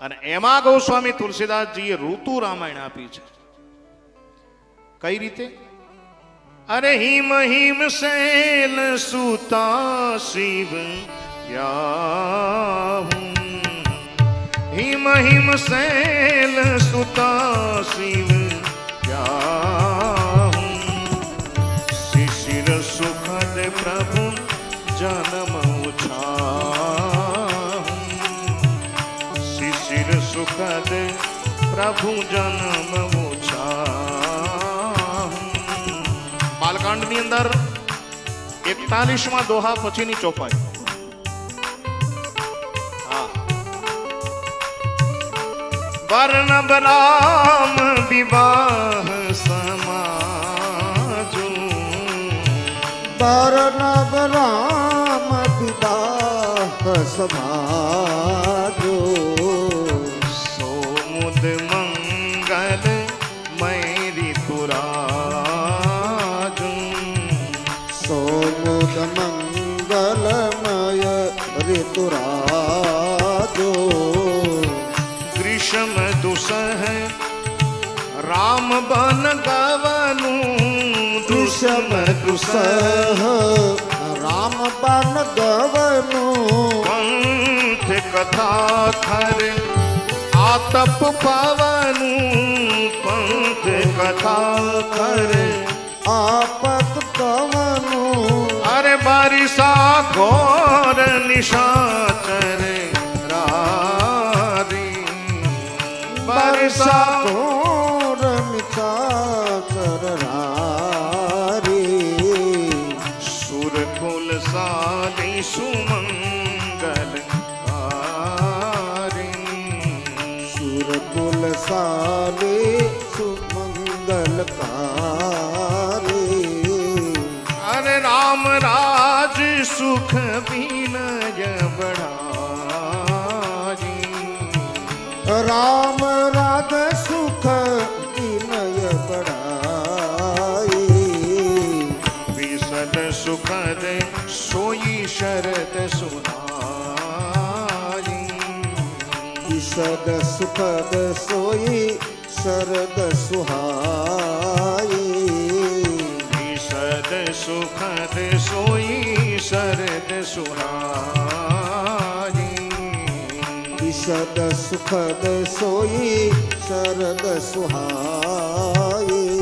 અને એમાં ગોસ્વામી તુલસીદાસજીએ ઋતુ રામાયણ આપી છે. કઈ રીતે? અરે હિમ હિમ શૈલ સુતા શિવ યાહુ, હિમ હિમ શૈલ સુતા શિવ યાહુ, શિશિર સુખદ પ્રભુ જન્મ ઉછાહુ, શિશિર સુખદ પ્રભુ જન્મ ઉછાહુ. બાલકાંડની અંદર 41મા દોહા પછીની ચોપાઈ. વર્ણવ રામ વિવાહ સમાજો, વર્ણવ રામ વિવાહ સમાજો, સોમુદ મંગલ મૈરી તુરાજો, સોમુદ મંગલમય ઋતુરાજો, ગ્રીષ્મ દુસહ રામ બન ગવનું, ગ્રીષ્મ દુસહ રામ બન ગવનું, પંથ કથા ખર આતપ પવનું, પંથ કથા ખર આપત પવનું, અરે બારિશા ઘોર નિશાચર રારી, બારિશા ઘોર નિશાચર રારી, સુરકુલ સાલી સુમંગલ કારી, સુરકુલ સાલે સુમંગલકારી, અરે રામ રાજ સુખ વિનય બઢાઈ, રામ રાજ સુખ વિનય બઢાઈ, વિશદ સુખદ સોઈ શરદ સુહાઈ, વિશદ સુખદ સોઈ શરદ સુહાઈ, વિશદ સુખદ સોઈ શરદ સુહાઈ, વિશદ સુખદ સોઈ શરદ સુહાઈ.